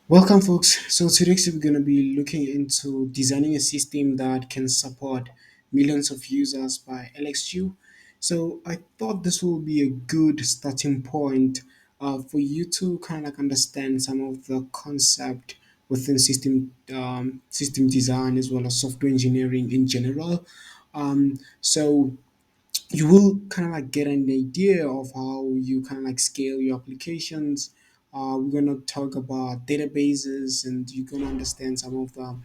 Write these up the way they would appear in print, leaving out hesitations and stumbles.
Welcome, folks. So today we're going to be looking into designing a system that can support millions of users by LXU. So I thought this will be a good starting point for you to kind of like understand some of the concept within system design as well as software engineering in general. So you will kind of like get an idea of how you kind of like scale your applications. We're gonna talk about databases, and you're gonna understand some of the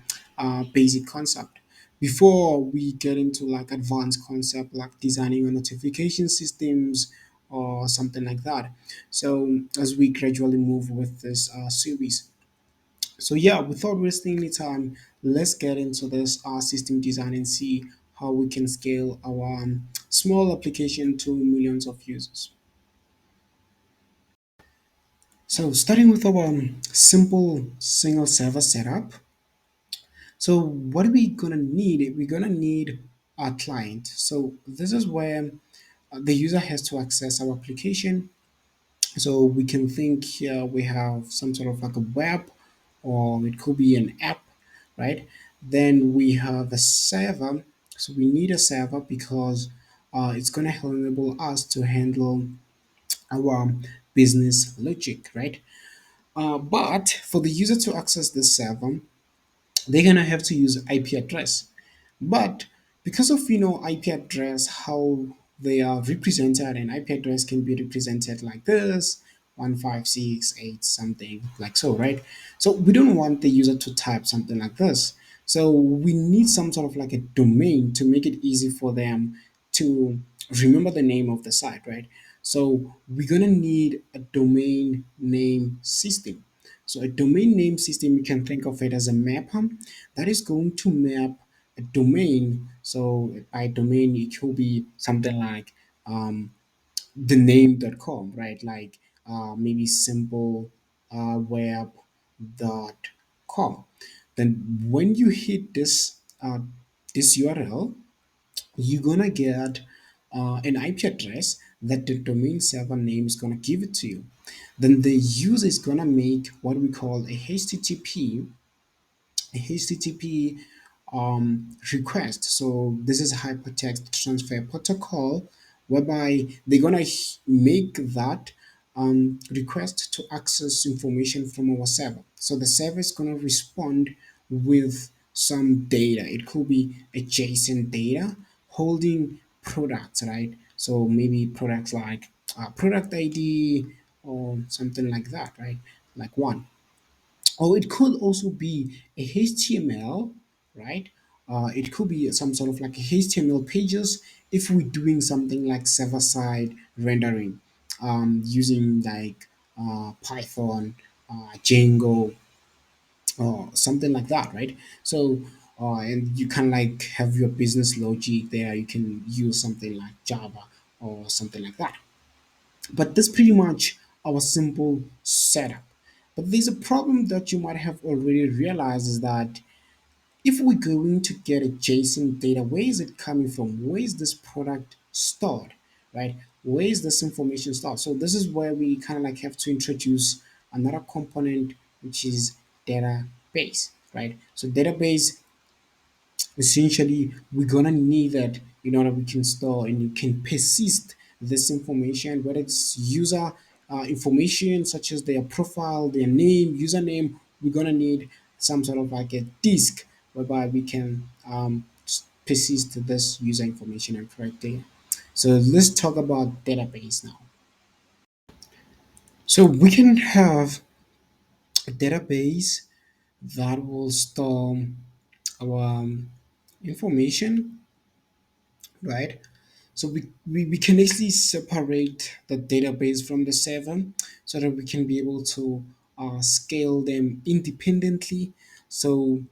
basic concept before we get into like advanced concept like designing a notification systems or something like that. So as we gradually move with this series. So yeah, without wasting any time, let's get into this system design and see how we can scale our small application to millions of users. So starting with our simple single server setup. So what are we gonna need? We're gonna need our client. So this is where the user has to access our application. So we can think here we have some sort of like a web, or it could be an app, right? Then we have a server. So we need a server because it's going to enable us to handle our business logic, right? But for the user to access this server, they're gonna have to use IP address. But because of IP address, how they are represented, and IP address can be represented like this 156.8 something like so, right? So we don't want the user to type something like this. So we need some sort of like a domain to make it easy for them to remember the name of the site, right? So we're gonna need a domain name system. So a domain name system, you can think of it as a mapper that is going to map a domain. So by domain, it could be something like the name.com, right? Like maybe simple web.com. Then when you hit this URL, you're gonna get an IP address that the domain server name is gonna give it to you. Then the user is gonna make what we call a HTTP request. So this is hypertext transfer protocol, whereby they're gonna make that request to access information from our server. So the server is gonna respond with some data. It could be a JSON data holding products, right? So maybe products like product ID or something like that, right? Like one, or it could also be a HTML, right? It could be some sort of like HTML pages if we're doing something like server-side rendering using like Python, Django, or something like that, right? So, and you can like have your business logic there. You can use something like Java or something like that. But that's pretty much our simple setup. But there's a problem that you might have already realized is that if we're going to get a JSON data, where is it coming from? Where is this product stored, right? Where is this information stored? So this is where we kind of like have to introduce another component, which is database, right? So database, essentially we're gonna need that in order we can store and you can persist this information, whether it's user information such as their profile, their name, username. We're gonna need some sort of like a disk whereby we can persist this user information and correct data. So let's talk about database now. So we can have a database that will store our information, right? So we can easily separate the database from the server so that we can be able to scale them independently. So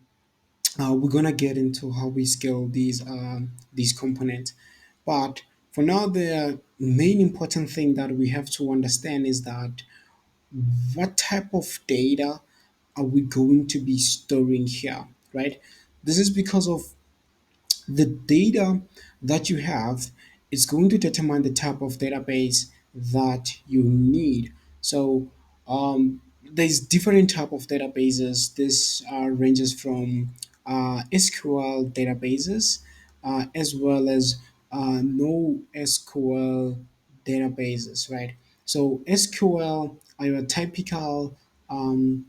we're gonna get into how we scale these components. But for now, the main important thing that we have to understand is that what type of data are we going to be storing here, right? This is because of the data that you have is going to determine the type of database that you need. So there's different type of databases. This ranges from SQL databases as well as no SQL databases, right? So SQL are your typical um,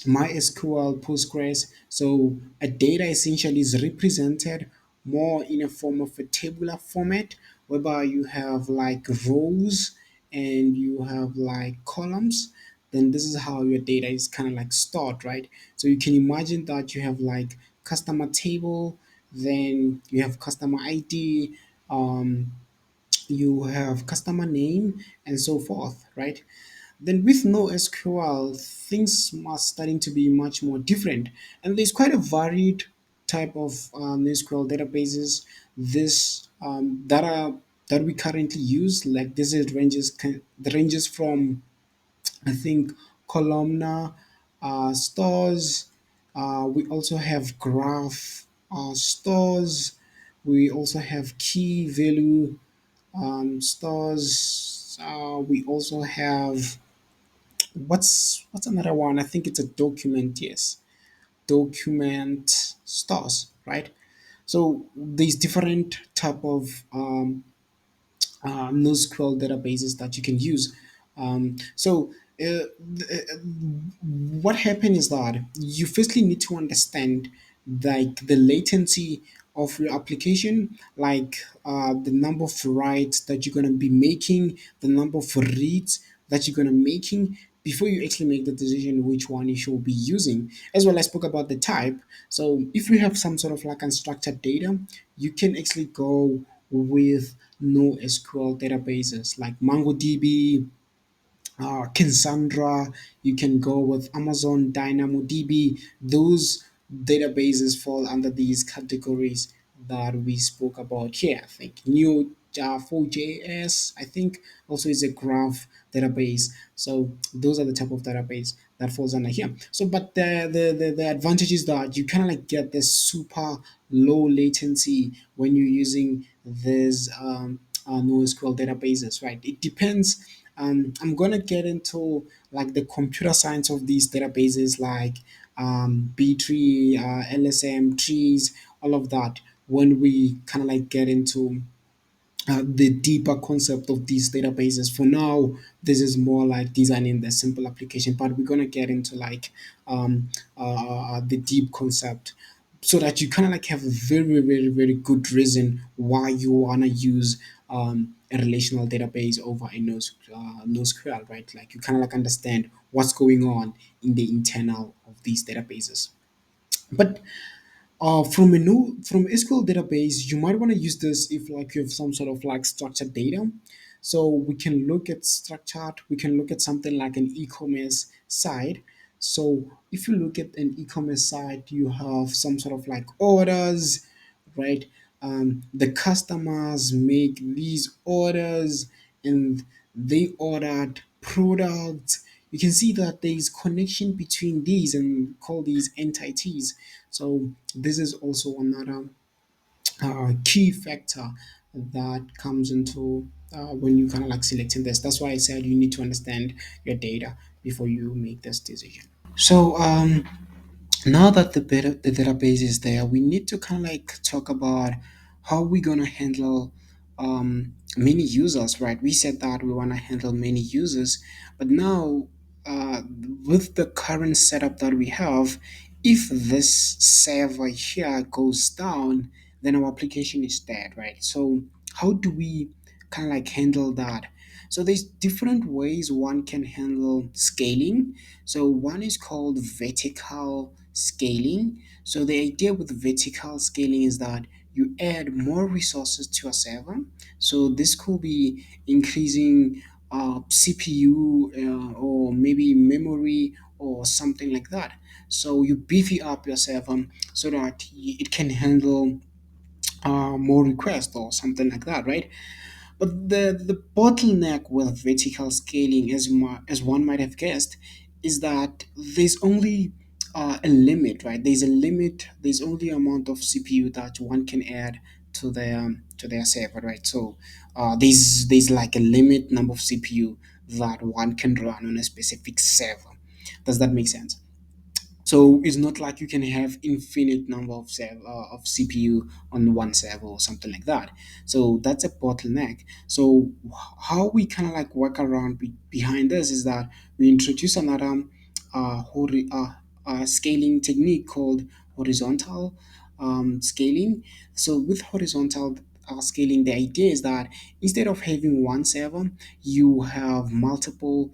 MySQL, Postgres. So a data essentially is represented more in a form of a tabular format, whereby you have like rows and you have like columns. Then this is how your data is kind of like stored, right? So you can imagine that you have like customer table, then you have customer ID, you have customer name, and so forth, right? Then with no SQL, things are starting to be much more different, and there's quite a varied type of NoSQL databases. This that we currently use, like this is the ranges from I think columnar stores. We also have graph stores. We also have key value stores. We also have what's another one? I think it's a document. Yes, document stores, right? So these different type of NoSQL databases that you can use. So what happened is that you firstly need to understand like the latency of your application, like the number of writes that you're going to be making, the number of reads that you're going to making before you actually make the decision which one you should be using. As well, I spoke about the type. So if you have some sort of like unstructured data, you can actually go with NoSQL databases like MongoDB, Cassandra. You can go with Amazon DynamoDB. Those databases fall under these categories that we spoke about here. I think New 4JS, I think, also is a graph database. So those are the type of database that falls under here. So, but the advantage is that you kind of like get this super low latency when you're using these NoSQL databases, right? It depends. I'm gonna get into like the computer science of these databases, like B-tree, LSM trees, all of that. When we kind of like get into the deeper concept of these databases. For now, this is more like designing the simple application, but we're gonna get into like the deep concept so that you kind of like have a very good reason why you wanna use a relational database over a NoSQL, right? Like you kind of like understand what's going on in the internal of these databases. But from SQL database, you might want to use this if like you have some sort of like structured data. So we can look at structured. We can look at something like an e-commerce site. So if you look at an e-commerce site, you have some sort of like orders, right? The customers make these orders and they ordered products. You can see that there is connection between these and call these entities. So this is also another key factor that comes into when you kind of like selecting this. That's why I said you need to understand your data before you make this decision. So now that the database is there, we need to kind of like talk about how we're gonna handle many users, right? We said that we want to handle many users, but now uh, with the current setup that we have, if this server here goes down, then our application is dead, right? So how do we kind of like handle that? So there's different ways one can handle scaling. So one is called vertical scaling. So the idea with vertical scaling is that you add more resources to a server. So this could be increasing CPU or maybe memory or something like that. So you beefy up your server so that it can handle more requests or something like that, right? But the bottleneck with vertical scaling, as one might have guessed, is that there's only a limit, right? There's a limit. There's only amount of CPU that one can add to their server, right? So there's like a limit number of CPU that one can run on a specific server. Does that make sense? So it's not like you can have infinite number of of CPU on one server or something like that. So that's a bottleneck. So how we kind of like work around behind this is that we introduce another scaling technique called horizontal scaling. So with horizontal scaling, the idea is that instead of having one server, you have multiple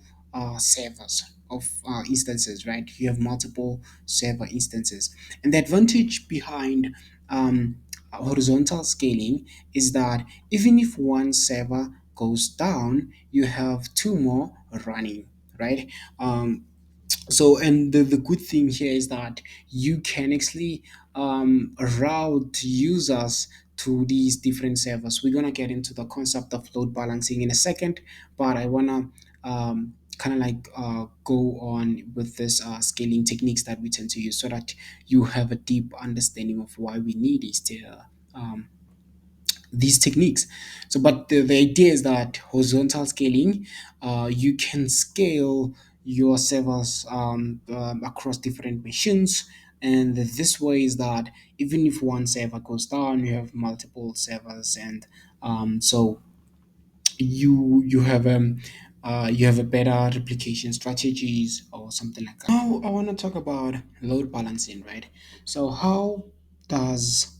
servers of instances, right? You have multiple server instances. And the advantage behind horizontal scaling is that even if one server goes down, you have two more running, right? So, and the good thing here is that you can actually route users to these different servers. We're gonna get into the concept of load balancing in a second, but I wanna kind of like go on with this scaling techniques that we tend to use so that you have a deep understanding of why we need um, these techniques. So, but the idea is that horizontal scaling, you can scale your servers across different machines. And this way is that even if one server goes down, you have multiple servers, and so you have a better replication strategies or something like that. Now I want to talk about load balancing, right? So how does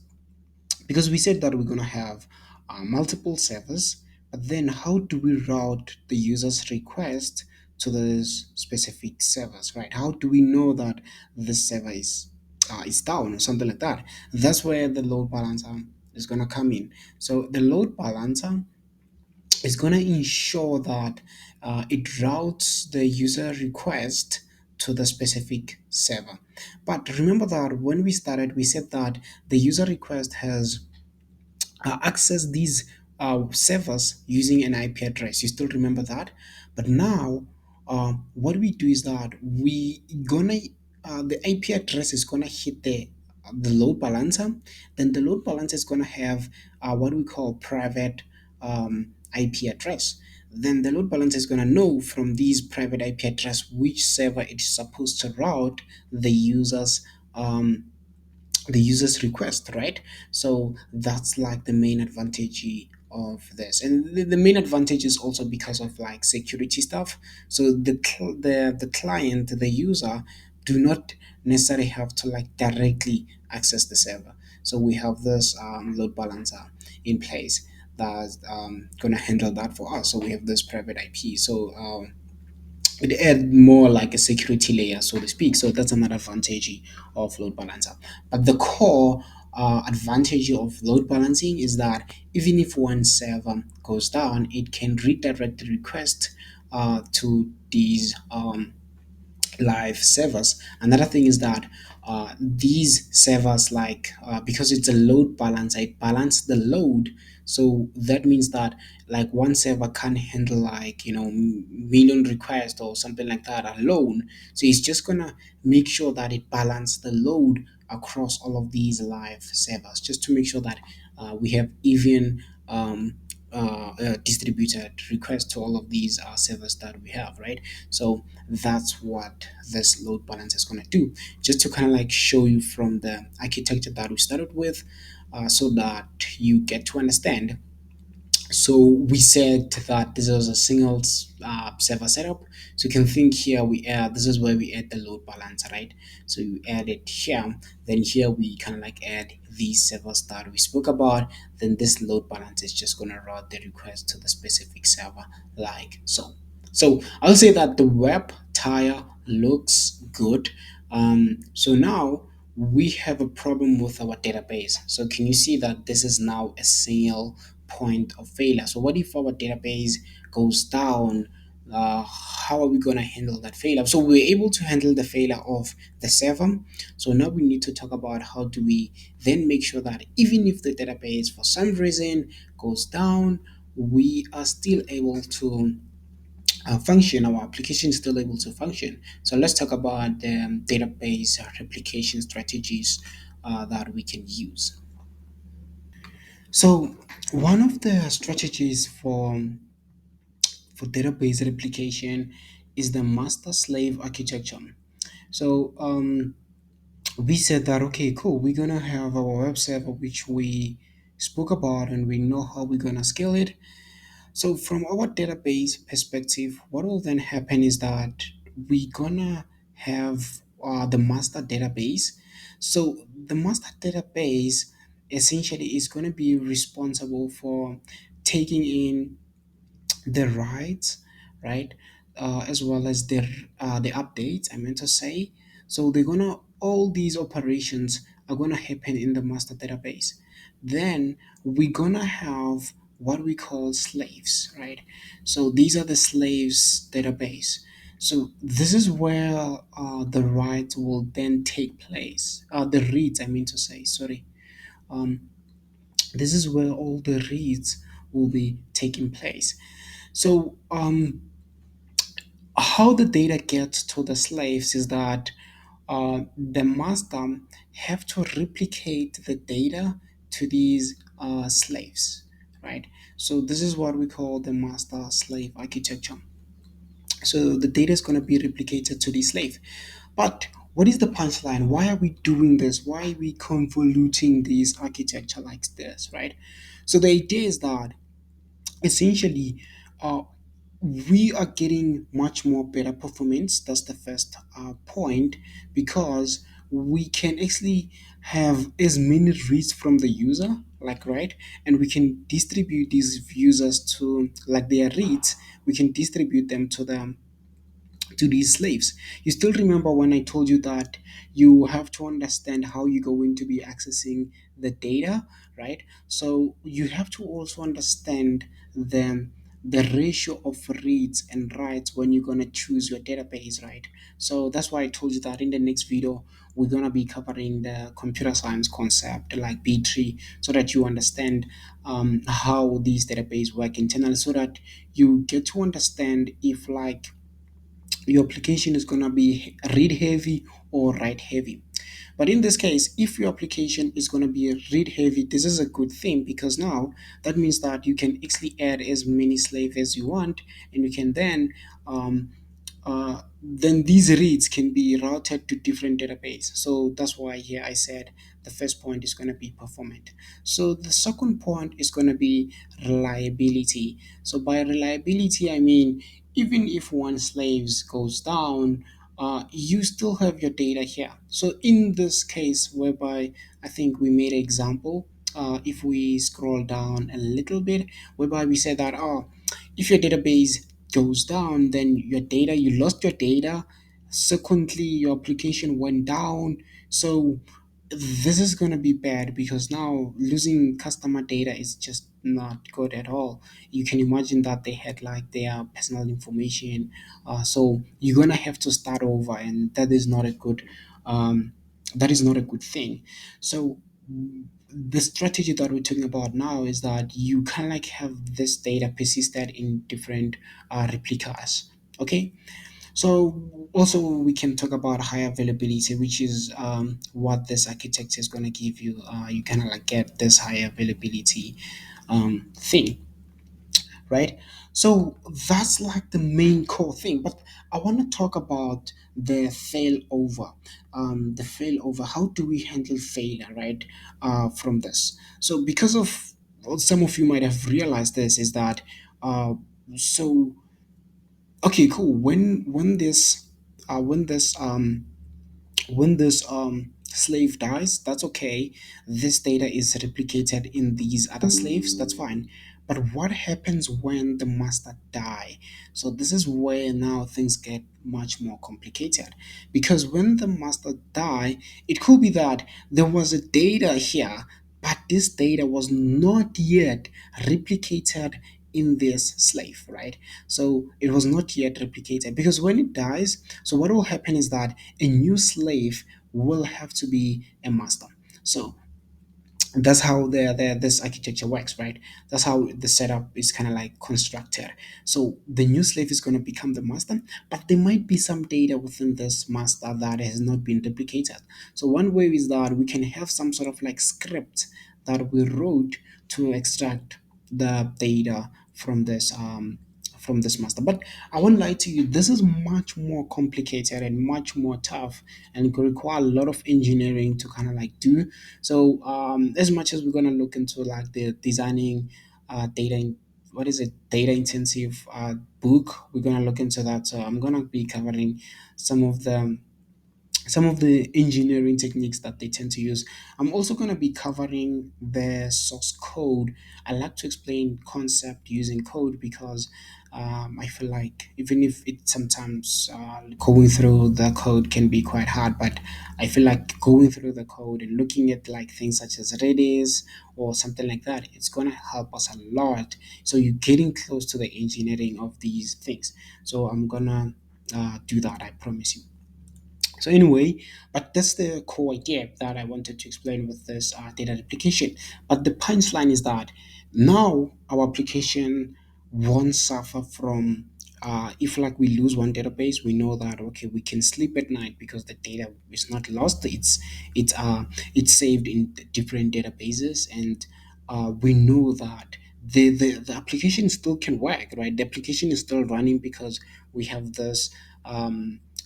because we said that we're going to have multiple servers, but then how do we route the user's request to those specific servers, right? How do we know that this server is down or something like that? That's where the load balancer is going to come in. So the load balancer is going to ensure that it routes the user request to the specific server. But remember that when we started, we said that the user request has access these servers using an IP address. You still remember that? But now, what we do is that we gonna the IP address is gonna hit the load balancer. Then the load balancer is gonna have what we call private IP address. Then the load balancer is gonna know from these private IP address which server it is supposed to route the um, user's request, right? So that's like the main advantage of this, and the main advantage is also because of like security stuff. So the client, the user, do not necessarily have to like directly access the server. So we have this load balancer in place that's going to handle that for us. So we have this private IP. So it add more like a security layer, so to speak. So that's another advantage of load balancer. But the core advantage of load balancing is that even if one server goes down, it can redirect the request to these live servers. Another thing is that these servers, like because it's a load balancer, it balances the load. So that means that like one server can handle like million requests or something like that alone. So it's just gonna make sure that it balances the load across all of these live servers, just to make sure that we have even distributed requests to all of these servers that we have, right? So that's what this load balancer is going to do, just to kind of like show you from the architecture that we started with, so that you get to understand. So we said that this is a single server setup. So you can think here we add, this is where we add the load balancer, right? So you add it here, then here we kind of like add these servers that we spoke about. Then this load balancer is just going to route the request to the specific server like so. So I'll say that the web tire looks good. So now we have a problem with our database. So can you see that this is now a single point of failure? So what if our database goes down? How are we going to handle that failure? So we're able to handle the failure of the server. So now we need to talk about how do we then make sure that even if the database for some reason goes down, we are still able to function, our application is still able to function. So let's talk about the database replication strategies that we can use. So one of the strategies for database replication is the master slave architecture. So we said that okay, cool, we're gonna have our web server which we spoke about and we know how we're gonna scale it. So from our database perspective, what will then happen is that we're gonna have the master database. So the master database essentially is gonna be responsible for taking in the rights, right? As well as the updates. I meant to say. So they're gonna all these operations are gonna happen in the master database. Then we're gonna have what we call slaves, right? So these are the slaves database. So this is where the rights will then take place. The reads, I mean to say, sorry. Um, this is where all the reads will be taking place. So, how the data gets to the slaves is that the master have to replicate the data to these slaves, right? So this is what we call the master slave architecture. So the data is going to be replicated to the slave. But what is the punchline? Why are we doing this? Why are we convoluting this architecture like this, right? So the idea is that essentially uh, we are getting much more better performance. That's the first point, because we can actually have as many reads from the user, like, right, and we can distribute these users to like their reads, we can distribute them to these slaves. You still remember when I told you that you have to understand how you're going to be accessing the data, right? So you have to also understand the ratio of reads and writes when you're going to choose your database, right? So that's why I told you that in the next video we're going to be covering the computer science concept like B-tree, so that you understand how these database work internally, so that you get to understand if like your application is going to be read heavy or write heavy. But in this case, if your application is going to be read heavy, this is a good thing, because now that means that you can actually add as many slaves as you want, and you can then these reads can be routed to different database. So that's why here I said the first point is going to be performant. So the second point is going to be reliability. So by reliability, I mean even if one slaves goes down, you still have your data here. So in this case, whereby I think we made an example, if we scroll down a little bit, whereby we said that if your database goes down, then your data, you lost your data. Secondly, your application went down. So this is going to be bad, because now losing customer data is just not good at all. You can imagine that they had like their personal information, so you're going to have to start over, and that is not a good um, that is not a good thing. So the strategy that we're talking about now is that you can like have this data persisted in different replicas. Okay, so also we can talk about high availability, which is what this architecture is going to give you. You kind of like get this high availability thing, right? So that's like the main core thing. But I want to talk about the failover. The failover. How do we handle failure, right? From this. So because of well, some of you might have realized this is that uh, so okay, cool. When this slave dies, that's okay. This data is replicated in these other slaves, that's fine. But what happens when the master die? So this is where now things get much more complicated, because when the master die, it could be that there was a data here, but this data was not yet replicated in this slave, right? So it was not yet replicated, because when it dies, so what will happen is that a new slave will have to be a master. So that's how this architecture works, right? That's how the setup is kind of like constructed. So the new slave is going to become the master, but there might be some data within this master that has not been duplicated. So one way is that we can have some sort of like script that we wrote to extract the data from this master. But I won't lie to you, this is much more complicated and much more tough, and it could require a lot of engineering to kind of like do. So as much as we're gonna look into like the designing data, what is it, data intensive book, we're gonna look into that. So I'm gonna be covering some of the engineering techniques that they tend to use. I'm also going to be covering the source code. I like to explain concept using code because I feel like even if it sometimes going through the code can be quite hard, but I feel like going through the code and looking at like things such as Redis or something like that, it's going to help us a lot. So you're getting close to the engineering of these things. So I'm going to do that, I promise you. So anyway, but that's the core idea that I wanted to explain with this data replication. But the punchline is that now our application won't suffer from if like we lose one database, we know that okay, we can sleep at night because the data is not lost. It's saved in different databases, and we know that the application still can work, right? The application is still running because we have this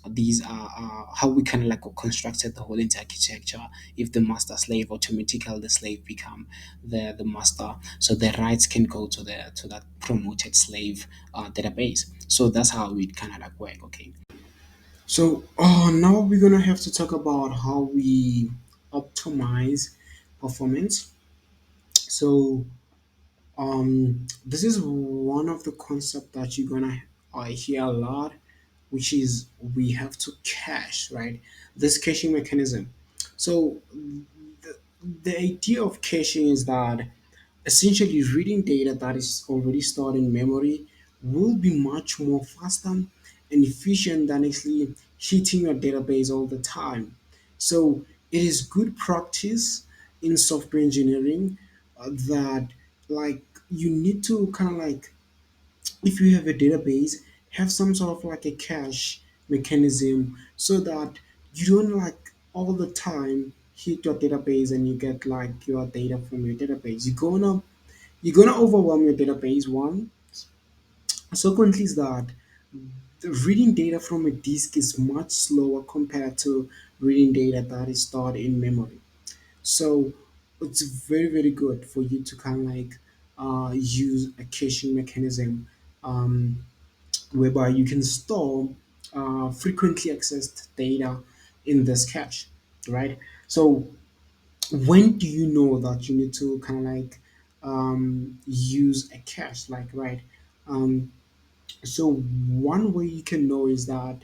these are how we kind of like constructed the whole entire architecture. If the master slave, automatically the slave become the master, so the rights can go to the to that promoted slave database. So that's how it kind of like work. Okay, so now we're gonna have to talk about how we optimize performance. So this is one of the concept that you're gonna hear a lot, which is we have to cache, right? This caching mechanism. So the, the idea of caching is that essentially reading data that is already stored in memory will be much more faster and efficient than actually hitting your database all the time. So it is good practice in software engineering that like you need to kind of like, if you have a database, have some sort of like a cache mechanism so that you don't like all the time hit your database and you get like your data from your database. You're gonna overwhelm your database, one. Secondly is that the reading data from a disk is much slower compared to reading data that is stored in memory. So it's very, very good for you to kind of like use a caching mechanism, whereby you can store frequently accessed data in this cache, right? So when do you know that you need to kind of like use a cache, like, right? um, so one way you can know is that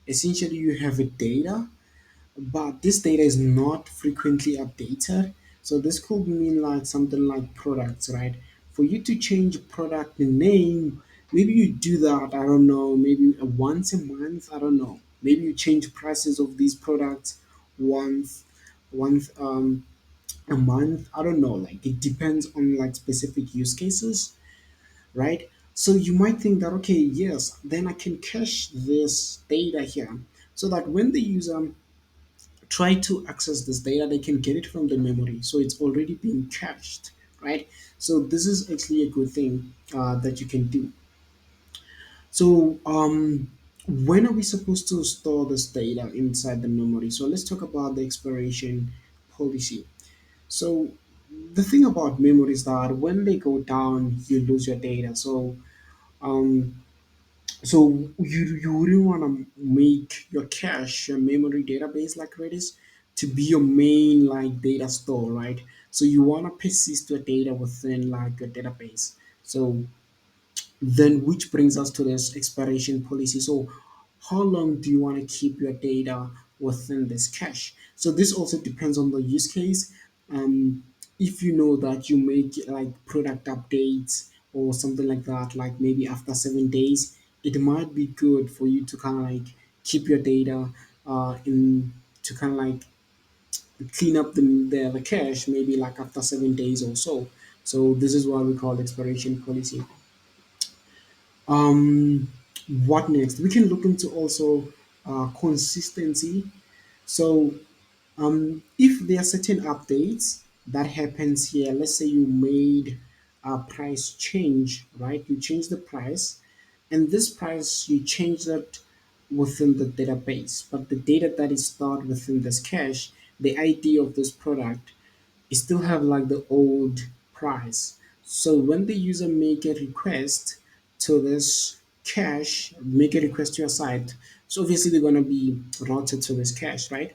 essentially you have a data, but this data is not frequently updated. So this could mean like something like products, right? For you to change a product name, maybe you do that, I don't know, maybe once a month, I don't know. Maybe you change prices of these products once once a month, I don't know. Like it depends on like specific use cases, right? So you might think that okay, yes, then I can cache this data here so that when the user try to access this data, they can get it from the memory. So it's already been cached, right? So this is actually a good thing that you can do. So when are we supposed to store this data inside the memory? So let's talk about the expiration policy. So the thing about memory is that when they go down, you lose your data. Um, so you wouldn't want to make your cache, your memory database like Redis, to be your main like data store, right? So you want to persist your data within like your database. So then, which brings us to this expiration policy. So, how long do you want to keep your data within this cache? So, this also depends on the use case. If you know that you make like product updates or something like that, like maybe after 7 days, it might be good for you to kind of like keep your data in to kind of like clean up the cache maybe like after 7 days or so. So this is what we call expiration policy. Um, what next? We can look into also consistency. So if there are certain updates that happens here, let's say you made a price change, right? You change the price, and this price you change it within the database, but the data that is stored within this cache, the ID of this product, it still have like the old price. So when the user make a request to this cache, make a request to your site, so obviously they're gonna be routed to this cache, right?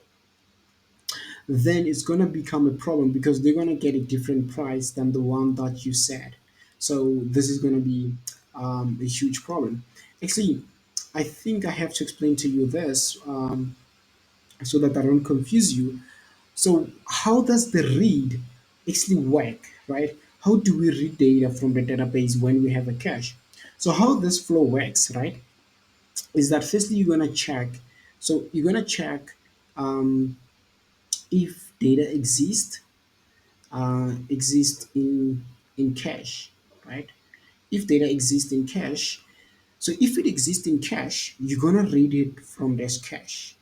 Then it's gonna become a problem because they're gonna get a different price than the one that you said. So this is gonna be a huge problem. Actually, I think I have to explain to you this so that I don't confuse you. So how does the read actually work, right? How do we read data from the database when we have a cache? So how this flow works, right, is that firstly you're gonna check. So you're gonna check um, if data exist in cache, right? If data exists in cache, so if it exists in cache, you're gonna read it from this cache.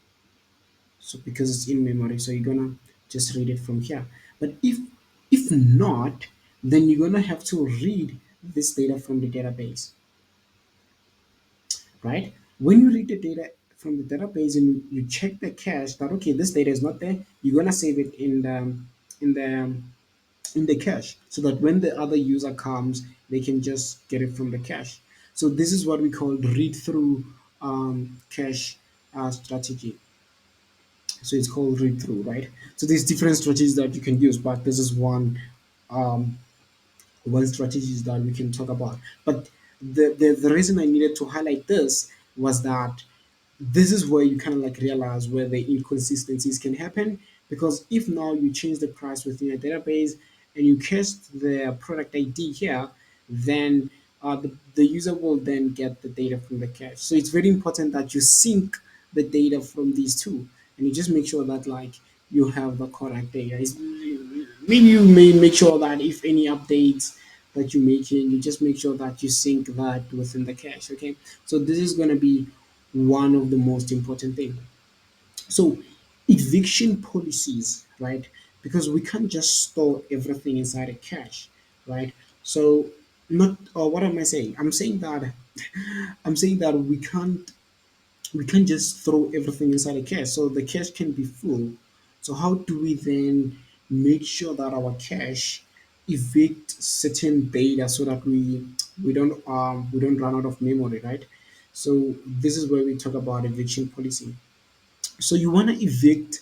So because it's in memory, so you're gonna just read it from here. But if not, then you're gonna have to read this data from the database, right? When you read the data from the database and you check the cache that okay, this data is not there, you're gonna save it in the in the cache so that when the other user comes, they can just get it from the cache. So this is what we call read through cache strategy. So it's called read through, right? So there's different strategies that you can use, but this is um, one strategies that we can talk about. But the reason I needed to highlight this was that this is where you kind of like realize where the inconsistencies can happen, because if now you change the price within your database and you cache the product ID here, then the user will then get the data from the cache. So it's very important that you sync the data from these two, and you just make sure that like you have the correct data. Maybe you may make sure that if any updates that you're making, you just make sure that you sync that within the cache. Okay, so this is going to be one of the most important things. So eviction policies, right? Because we can't just store everything inside a cache, right? So not what am I saying? I'm saying that we can't just throw everything inside a cache. So the cache can be full. So how do we then make sure that our cache evict certain data so that we don't run out of memory, right? So this is where we talk about eviction policy. So you want to evict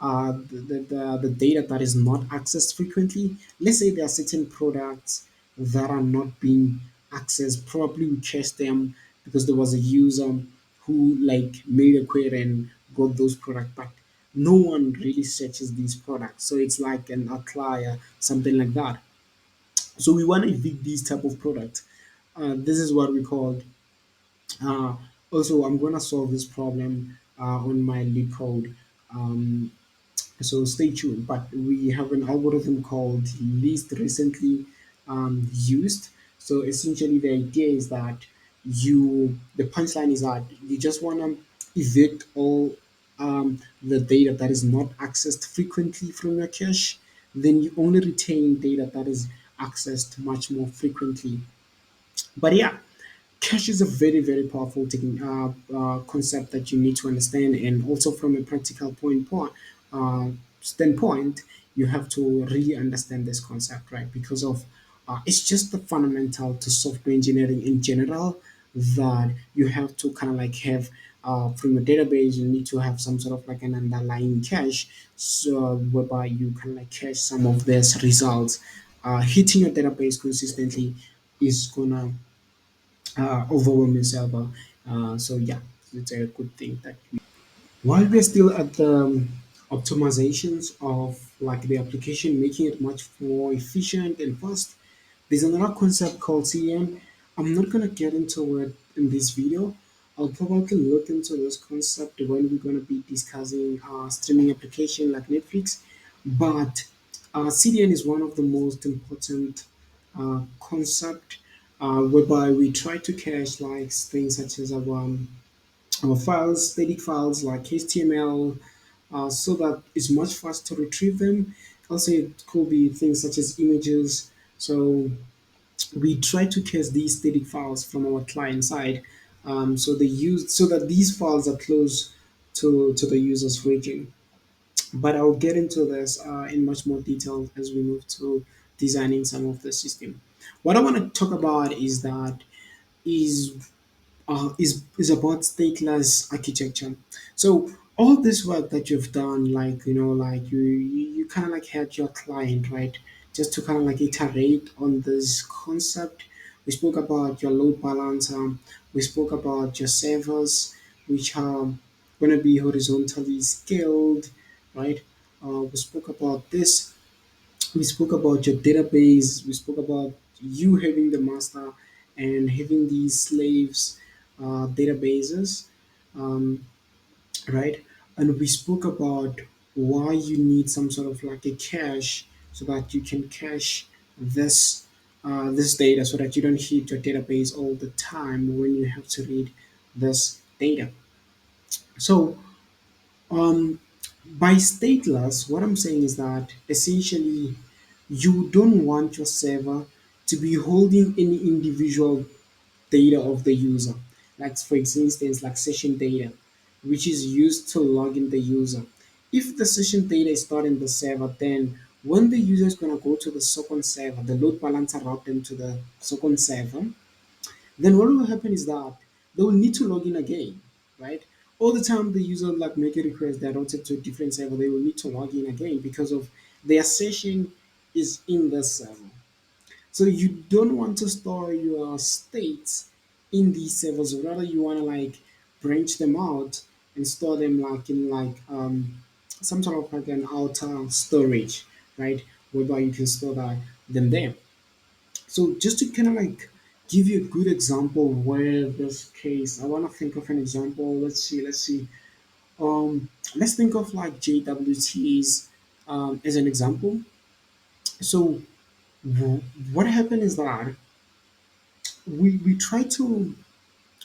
the data that is not accessed frequently. Let's say there are certain products that are not being accessed. Probably we cache them because there was a user who like made a query and got those products, but no one really searches these products. So it's like an outlier, something like that. So we want to evict these type of products. This is what we call uh, also, I'm going to solve this problem on my lead code. Um, so stay tuned. But we have an algorithm called least recently used. So essentially, the idea is that the punchline is that you just want to evict all the data that is not accessed frequently from your cache. Then you only retain data that is accessed much more frequently. But yeah, cache is a very very powerful concept that you need to understand, and also from a practical standpoint, you have to really understand this concept, right? Because of it's just the fundamental to software engineering in general, that you have to kind of like have from a database you need to have some sort of like an underlying cache, so whereby you can like cache some of these results. Hitting your database consistently is gonna overwhelm yourself. So yeah, it's a good thing that while we're still at the optimizations of like the application, making it much more efficient and fast, there's another concept called CDN. I'm not gonna get into it in this video. I'll probably look into this concept when we're gonna be discussing streaming application like Netflix. But CDN is one of the most important concept whereby we try to cache like things such as our files, static files like HTML, so that it's much faster to retrieve them. Also, it could be things such as images. So we try to cache these static files from our client side, so they use so that these files are close to the user's region. But I'll get into this in much more detail as we move to designing some of the system. What I want to talk about is is about stateless architecture. So all this work that you've done, like like you kind of like had your client, right, just to kind of like iterate on this concept. We spoke about your load balancer. We spoke about your servers, which are going to be horizontally scaled, right? We spoke about this. We spoke about your database. We spoke about you having the master and having these slaves databases, um, right? And we spoke about why you need some sort of like a cache so that you can cache this this data so that you don't hit your database all the time when you have to read this data. So um, by stateless, what I'm saying is that essentially you don't want your server to be holding any individual data of the user. Like for instance, like session data, which is used to log in the user. If the session data is stored in the server, then when the user is going to go to the second server, the load balancer route them to the second server, then what will happen is that they will need to log in again, right? All the time the user like make a request that routed to a different server, they will need to log in again because of their session is in the server. So you don't want to store your states in these servers, rather you want to like branch them out and store them like in like some sort of like an outer storage, right? Whereby you can store them there. So just to kind of like give you a good example of where this case, I want to think of an example. Let's see. Let's think of like JWTs as an example. So what happened is that we try to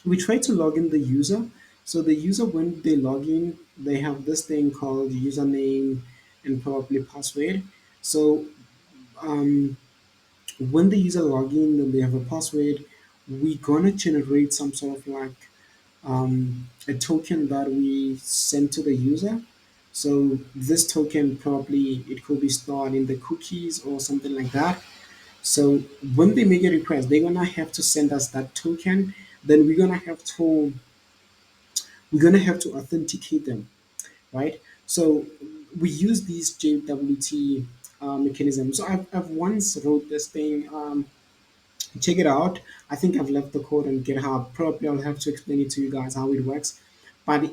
log in the user. So the user, when they log in, they have this thing called username and probably password. So um, when the user log in and they have a password, we're gonna generate some sort of like a token that we send to the user. So this token probably it could be stored in the cookies or something like that. So when they make a request, they're gonna have to send us that token. Then we're gonna have to authenticate them, right? So we use these JWT mechanisms. So I've once wrote this thing. Check it out. I think I've left the code on GitHub. Probably I'll have to explain it to you guys how it works. But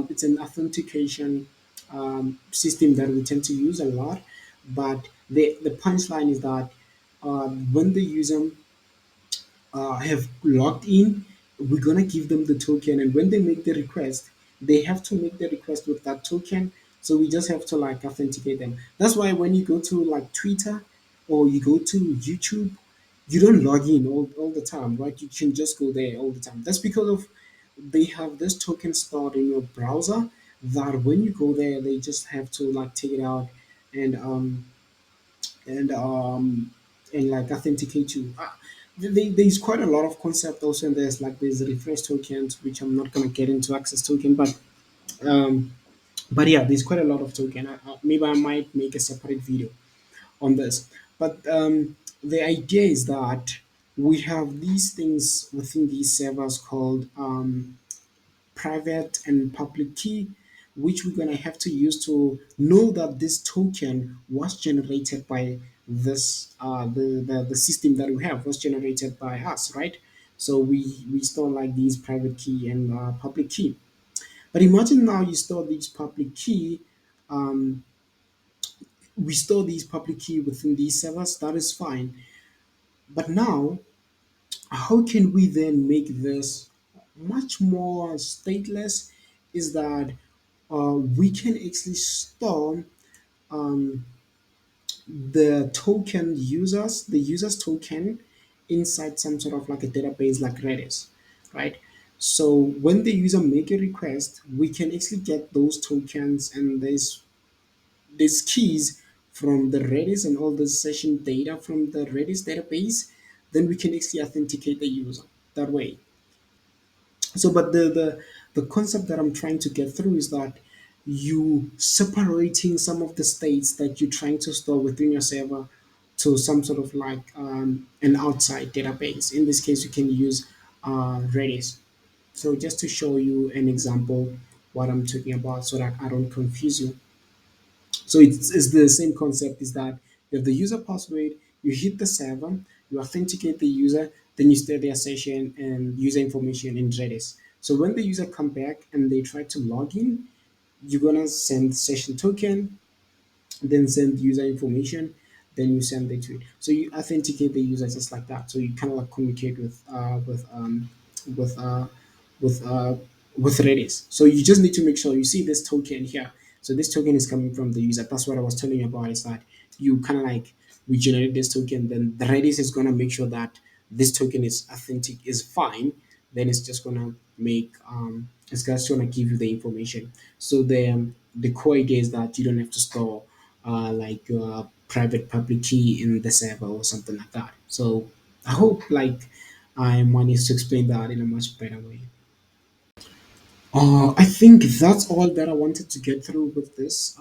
it's an authentication system that we tend to use a lot. But the punchline is that when the user have logged in, we're gonna give them the token, and when they make the request, they have to make the request with that token. So we just have to like authenticate them. That's why when you go to like Twitter or you go to YouTube, you don't log in all the time, right? You can just go there all the time. That's because of they have this token stored in your browser that when you go there, they just have to like take it out and and um and like authenticate you. There's quite a lot of concept also, and there's refresh tokens, which I'm not gonna get into access token, um, but yeah, there's quite a lot of token. Maybe I might make a separate video on this, but the idea is that we have these things within these servers called private and public key, which we're going to have to use to know that this token was generated by this the system that we have was generated by us, right? So we store like these private key and public key. But imagine now you store these public key, um, we store these public key within these servers. That is fine. But now, how can we then make this much more stateless? Is that we can actually store um, the user's token inside some sort of like a database like Redis, right? So when the user make a request, we can actually get those tokens and these keys from the Redis and all the session data from the Redis database. then we can actually authenticate the user that way. So, but the concept that I'm trying to get through is that you separating some of the states that you're trying to store within your server to some sort of like an outside database. In this case, you can use Redis. So just to show you an example, what I'm talking about, so that I don't confuse you. So it's the same concept is that you have the user password, you hit the server, you authenticate the user, then you start their session and user information in Redis. So when the user come back and they try to log in, you're gonna send session token, then send user information, then you send the tweet. So you authenticate the user just like that. So you kind of like communicate with uh, with uh, with Redis. So you just need to make sure you see this token here. So this token is coming from the user. That's what I was telling you about. Is that you kind of like we generate this token, then the Redis is gonna make sure that this token is authentic, is fine. Then it's just gonna make it's just gonna give you the information. So the core idea is that you don't have to store like your private public key in the server or something like that. So I hope like I managed to explain that in a much better way. I think that's all that I wanted to get through with this.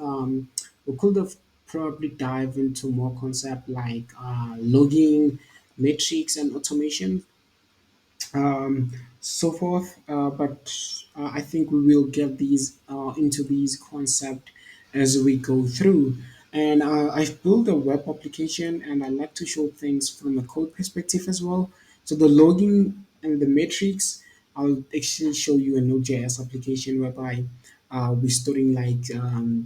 We could have probably dive into more concept like logging, metrics, and automation, so forth. But I think we will get these into these concept as we go through. And I've built a web application, and I like to show things from a code perspective as well. So the logging and the metrics, I'll actually show you a Node.js application whereby we're storing like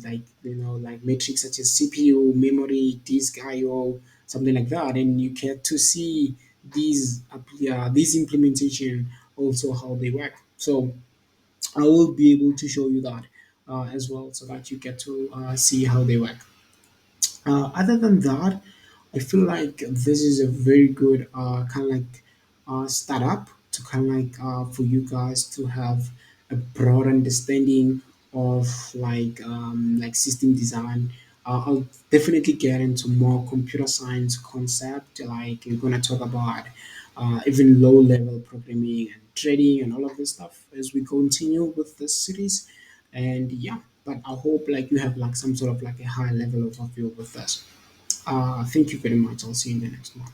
like metrics such as CPU, memory, disk I/O, something like that, and you get to see these implementation also how they work. So I will be able to show you that as well, so that you get to see how they work. Other than that, I feel like this is a very good kind of like startup to kind of like for you guys to have a broad understanding of like system design. I'll definitely get into more computer science concept. Like we're gonna talk about even low level programming and trading and all of this stuff as we continue with this series. And yeah, but I hope like you have like some sort of like a high level overview with this. Thank you very much. I'll see you in the next one.